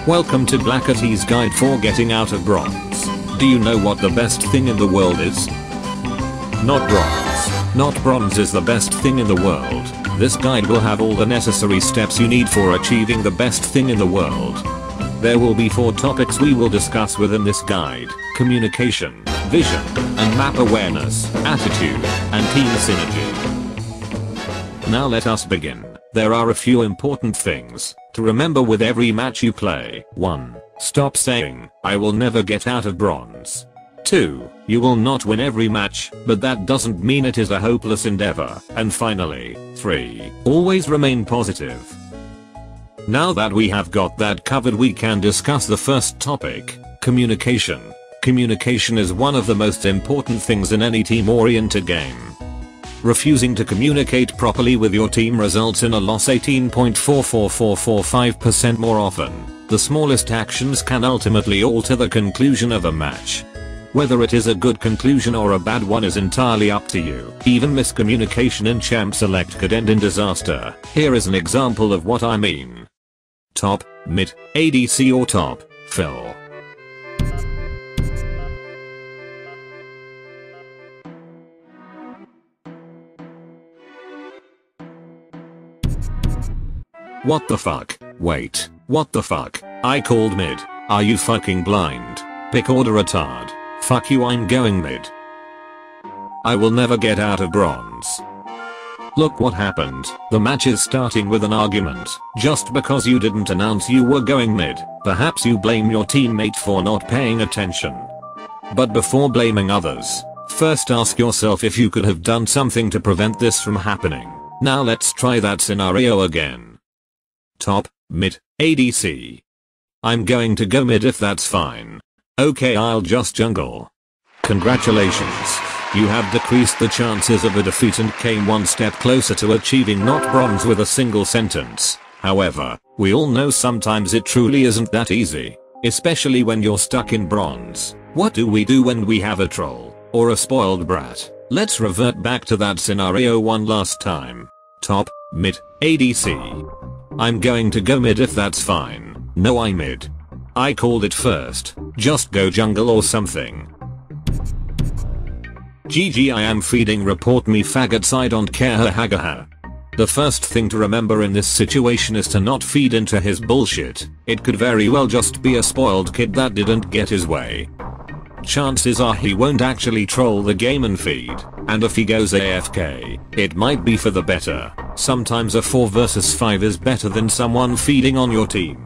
Welcome to Blackety's guide for getting out of bronze. Do you know what the best thing in the world is? Not bronze. Not bronze is the best thing in the world. This guide will have all the necessary steps you need for achieving the best thing in the world. There will be 4 topics we will discuss within this guide: communication, vision, and map awareness, attitude, and team synergy. Now let us begin. There are a few important things to remember with every match you play. 1. Stop saying, "I will never get out of bronze." 2. You will not win every match, but that doesn't mean it is a hopeless endeavor. And finally, 3. Always remain positive. Now that we have got that covered, we can discuss the first topic: communication. Communication is one of the most important things in any team-oriented game. Refusing to communicate properly with your team results in a loss 18.44445% more often. The smallest actions can ultimately alter the conclusion of a match. Whether it is a good conclusion or a bad one is entirely up to you. Even miscommunication in Champ Select could end in disaster. Here is an example of what I mean. Top, mid, ADC or top, fill. What the fuck? Wait, what the fuck? I called mid. Are you fucking blind? Pick order retard. Fuck you, I'm going mid. I will never get out of bronze. Look what happened. The match is starting with an argument. Just because you didn't announce you were going mid, perhaps you blame your teammate for not paying attention. But before blaming others, first ask yourself if you could have done something to prevent this from happening. Now let's try that scenario again. Top, mid, ADC. I'm going to go mid if that's fine. Okay, I'll just jungle. Congratulations. You have decreased the chances of a defeat and came one step closer to achieving not bronze with a single sentence. However, we all know sometimes it truly isn't that easy. Especially when you're stuck in bronze. What do we do when we have a troll or a spoiled brat? Let's revert back to that scenario one last time. Top, mid, ADC. I'm going to go mid if that's fine. No, I mid. I called it first. Just go jungle or something. GG, I am feeding, report me faggots, I don't care, ha ha ha. The first thing to remember in this situation is to not feed into his bullshit. It could very well just be a spoiled kid that didn't get his way. Chances are he won't actually troll the game and feed, and if he goes AFK, it might be for the better. Sometimes a 4 versus 5 is better than someone feeding on your team.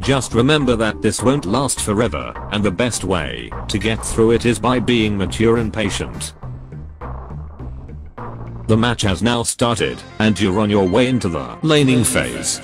Just remember that this won't last forever, and the best way to get through it is by being mature and patient. The match has now started, and you're on your way into the laning phase.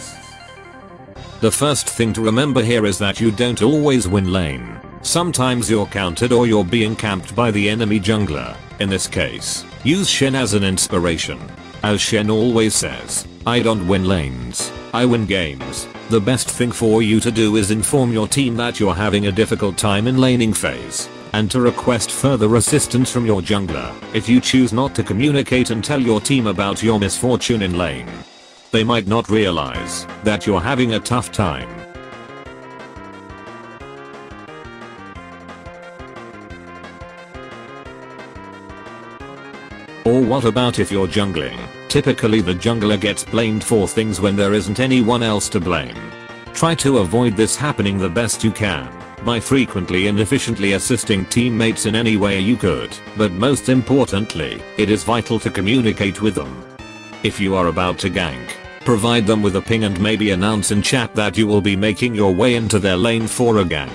The first thing to remember here is that you don't always win lane. Sometimes you're countered or you're being camped by the enemy jungler. In this case, use Shen as an inspiration. As Shen always says, I don't win lanes, I win games. The best thing for you to do is inform your team that you're having a difficult time in laning phase, and to request further assistance from your jungler. If you choose not to communicate and tell your team about your misfortune in lane, they might not realize that you're having a tough time. Or what about if you're jungling? Typically the jungler gets blamed for things when there isn't anyone else to blame. Try to avoid this happening the best you can by frequently and efficiently assisting teammates in any way you could, but most importantly, it is vital to communicate with them. If you are about to gank, provide them with a ping and maybe announce in chat that you will be making your way into their lane for a gank.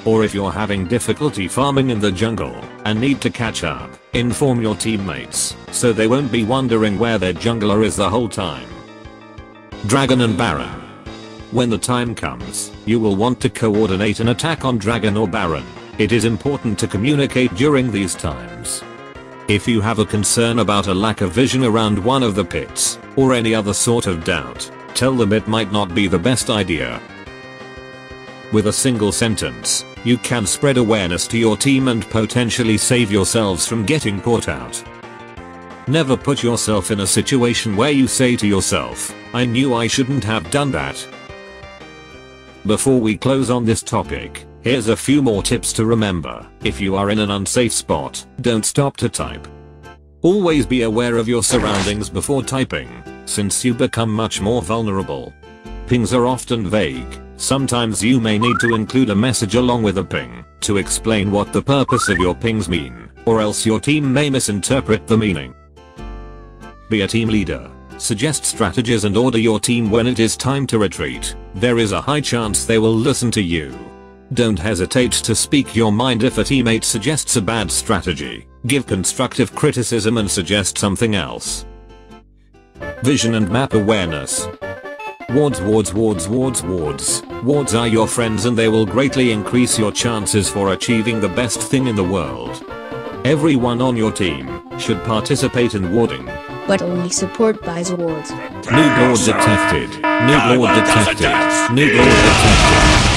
Or if you're having difficulty farming in the jungle and need to catch up, inform your teammates so they won't be wondering where their jungler is the whole time. Dragon and Baron. When the time comes, you will want to coordinate an attack on Dragon or Baron. It is important to communicate during these times. If you have a concern about a lack of vision around one of the pits, or any other sort of doubt, tell them it might not be the best idea. With a single sentence, you can spread awareness to your team and potentially save yourselves from getting caught out. Never put yourself in a situation where you say to yourself, I knew I shouldn't have done that. Before we close on this topic, here's a few more tips to remember. If you are in an unsafe spot, don't stop to type. Always be aware of your surroundings before typing, since you become much more vulnerable. Pings are often vague. Sometimes you may need to include a message along with a ping to explain what the purpose of your pings mean, or else your team may misinterpret the meaning. Be a team leader. Suggest strategies and order your team when it is time to retreat. There is a high chance they will listen to you. Don't hesitate to speak your mind if a teammate suggests a bad strategy. Give constructive criticism and suggest something else. Vision and map awareness. Wards are your friends and they will greatly increase your chances for achieving the best thing in the world. Everyone on your team should participate in warding. But only support buys wards. Noob lord detected. Noob lord detected. Noob lord detected.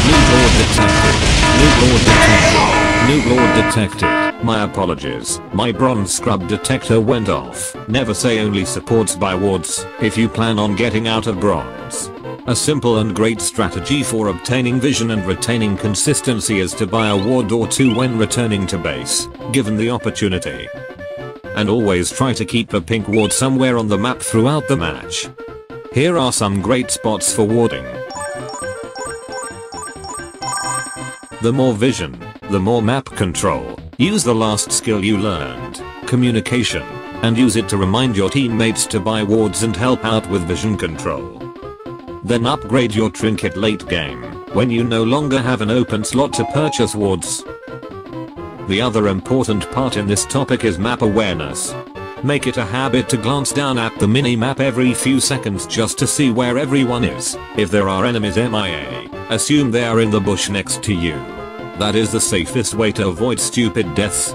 Noob lord detected. Noob lord detected. Noob lord detected. My apologies. My bronze scrub detector went off. Never say only supports buy wards if you plan on getting out of bronze. A simple and great strategy for obtaining vision and retaining consistency is to buy a ward or two when returning to base, given the opportunity. And always try to keep a pink ward somewhere on the map throughout the match. Here are some great spots for warding. The more vision, the more map control. Use the last skill you learned, communication, and use it to remind your teammates to buy wards and help out with vision control. Then upgrade your trinket late game, when you no longer have an open slot to purchase wards. The other important part in this topic is map awareness. Make it a habit to glance down at the mini-map every few seconds just to see where everyone is. If there are enemies MIA, assume they are in the bush next to you. That is the safest way to avoid stupid deaths.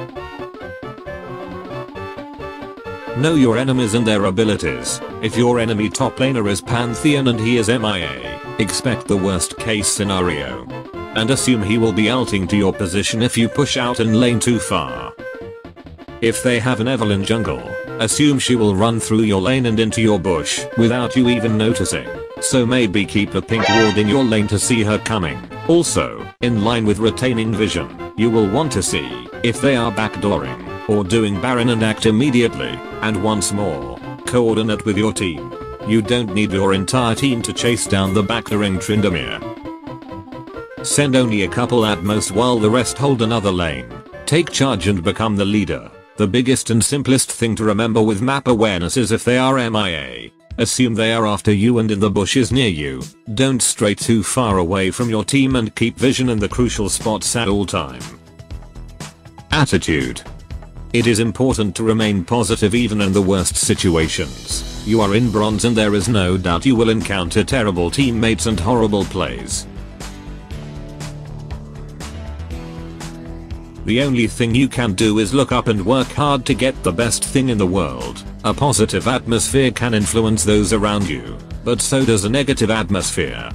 Know your enemies and their abilities. If your enemy top laner is Pantheon and he is MIA, expect the worst case scenario. And assume he will be ulting to your position if you push out and lane too far. If they have an Evelynn jungle, assume she will run through your lane and into your bush without you even noticing. So maybe keep a pink ward in your lane to see her coming. Also, in line with retaining vision, you will want to see if they are backdooring or doing Baron and act immediately. And once more, coordinate with your team. You don't need your entire team to chase down the backdooring Tryndamere. Send only a couple at most while the rest hold another lane. Take charge and become the leader. The biggest and simplest thing to remember with map awareness is if they are MIA, assume they are after you and in the bushes near you. Don't stray too far away from your team and keep vision in the crucial spots at all time. Attitude. It is important to remain positive even in the worst situations. You are in bronze and there is no doubt you will encounter terrible teammates and horrible plays. The only thing you can do is look up and work hard to get the best thing in the world. A positive atmosphere can influence those around you, but so does a negative atmosphere.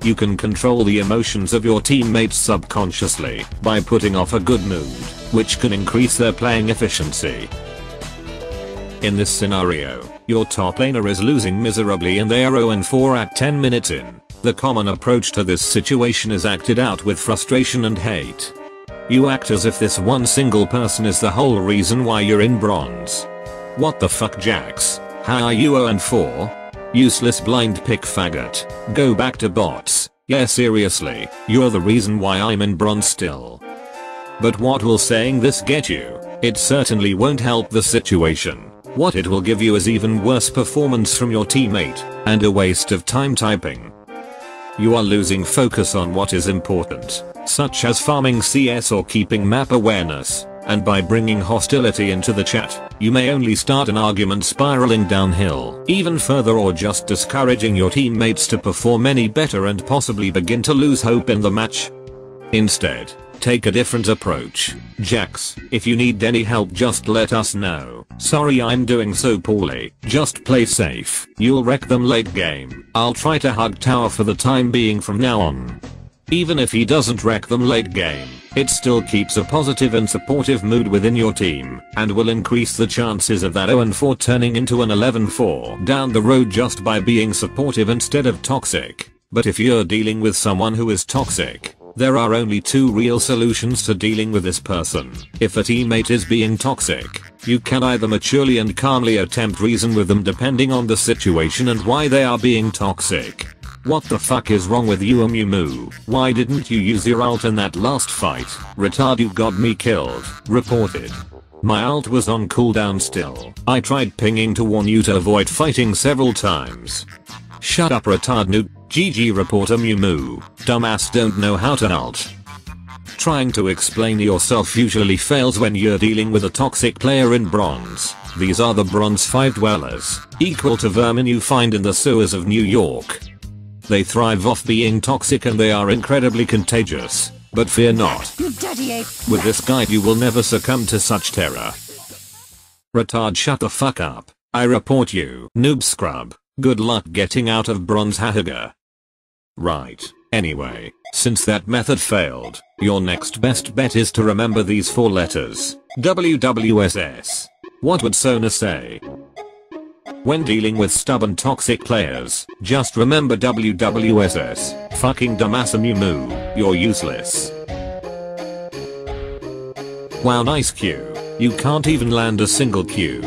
You can control the emotions of your teammates subconsciously by putting off a good mood, which can increase their playing efficiency. In this scenario, your top laner is losing miserably and they are 0-4 at 10 minutes in. The common approach to this situation is acted out with frustration and hate. You act as if this one single person is the whole reason why you're in bronze. What the fuck, Jax? How are you 0-4? Useless blind pick faggot. Go back to bots. Yeah, seriously, you're the reason why I'm in bronze still. But what will saying this get you? It certainly won't help the situation. What it will give you is even worse performance from your teammate, and a waste of time typing. You are losing focus on what is important, such as farming CS or keeping map awareness, and by bringing hostility into the chat, you may only start an argument spiraling downhill even further or just discouraging your teammates to perform any better and possibly begin to lose hope in the match. Instead, take a different approach. Jax, if you need any help just let us know. Sorry I'm doing so poorly. Just play safe. You'll wreck them late game. I'll try to hug tower for the time being from now on. Even if he doesn't wreck them late game, it still keeps a positive and supportive mood within your team, and will increase the chances of that 0-4 turning into an 11-4 down the road just by being supportive instead of toxic. But if you're dealing with someone who is toxic, there are only two real solutions to dealing with this person. If a teammate is being toxic, you can either maturely and calmly attempt reason with them depending on the situation and why they are being toxic. What the fuck is wrong with you, Amumu? Why didn't you use your ult in that last fight? Retard, you got me killed. Reported. My ult was on cooldown still. I tried pinging to warn you to avoid fighting several times. Shut up, retard noob. GG report, Amumu. Dumbass don't know how to ult. Trying to explain yourself usually fails when you're dealing with a toxic player in bronze. These are the bronze 5 dwellers, equal to vermin you find in the sewers of New York. They thrive off being toxic and they are incredibly contagious. But fear not. With this guide you will never succumb to such terror. Retard, shut the fuck up. I report you. Noob scrub. Good luck getting out of bronze, hahaga. Right. Anyway, since that method failed, your next best bet is to remember these 4 letters. WWSS. What would Sona say? When dealing with stubborn toxic players, just remember WWSS. Fucking dumbass, Amumu, you're useless. Wow, nice Q. You can't even land a single Q.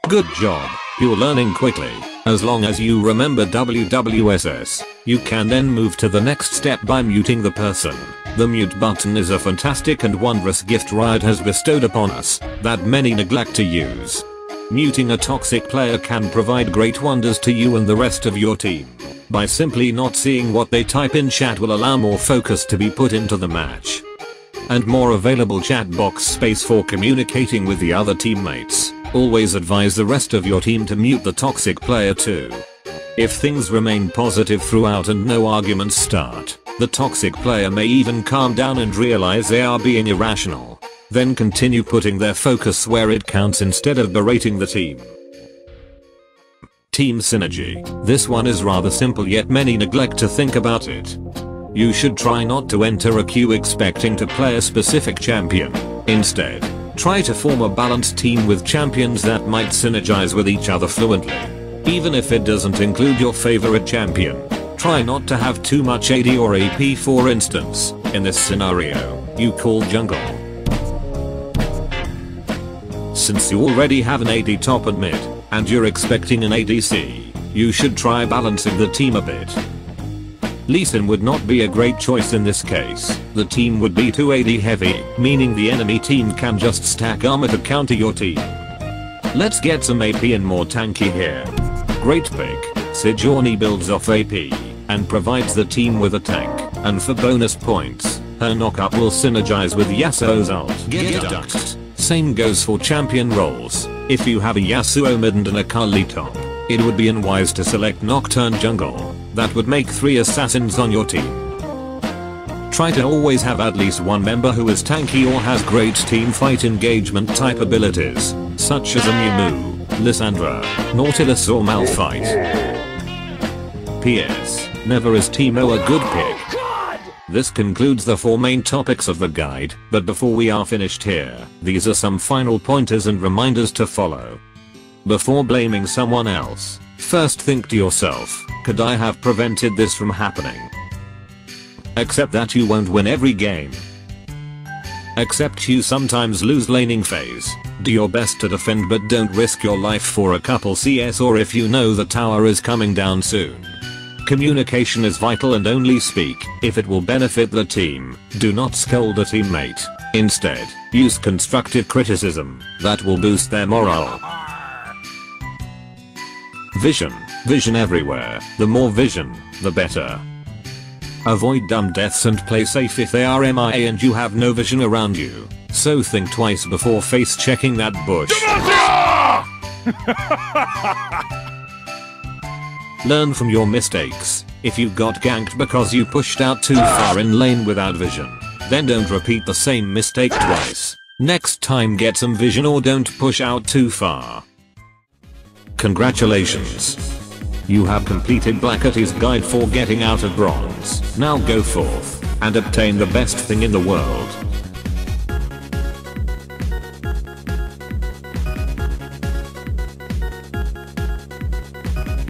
Good job, you're learning quickly. As long as you remember WWSS, you can then move to the next step by muting the person. The mute button is a fantastic and wondrous gift Riot has bestowed upon us that many neglect to use. Muting a toxic player can provide great wonders to you and the rest of your team. By simply not seeing what they type in chat will allow more focus to be put into the match. And more available chat box space for communicating with the other teammates. Always advise the rest of your team to mute the toxic player too. If things remain positive throughout and no arguments start, the toxic player may even calm down and realize they are being irrational. Then continue putting their focus where it counts instead of berating the team. Team synergy. This one is rather simple yet many neglect to think about it. You should try not to enter a queue expecting to play a specific champion. Instead, try to form a balanced team with champions that might synergize with each other fluently. Even if it doesn't include your favorite champion. Try not to have too much AD or AP, for instance. In this scenario, you call jungle. Since you already have an AD top and mid, and you're expecting an ADC, you should try balancing the team a bit. Lee Sin would not be a great choice in this case. The team would be too AD heavy, meaning the enemy team can just stack armor to counter your team. Let's get some AP and more tanky here. Great pick. Sejourni builds off AP and provides the team with a tank, and for bonus points, her knockup will synergize with Yasuo's ult. Get ducked. Same goes for champion roles. If you have a Yasuo mid and an Akali top, it would be unwise to select Nocturne jungle. That would make 3 assassins on your team. Try to always have at least one member who is tanky or has great team fight engagement type abilities, such as Amumu, Lissandra, Nautilus or Malphite. P.S. Never is Teemo a good pick. This concludes the 4 main topics of the guide, but before we are finished here, these are some final pointers and reminders to follow. Before blaming someone else, first think to yourself, could I have prevented this from happening? Accept that you won't win every game. Accept you sometimes lose laning phase. Do your best to defend but don't risk your life for a couple CS or if you know the tower is coming down soon. Communication is vital and only speak if it will benefit the team. Do not scold a teammate. Instead, use constructive criticism that will boost their morale. Vision. Vision everywhere. The more vision, the better. Avoid dumb deaths and play safe if they are MIA and you have no vision around you. So think twice before face checking that bush. Learn from your mistakes. If you got ganked because you pushed out too far in lane without vision, then don't repeat the same mistake twice. Next time get some vision or don't push out too far. Congratulations. You have completed Blackety's guide for getting out of bronze. Now go forth and obtain the best thing in the world.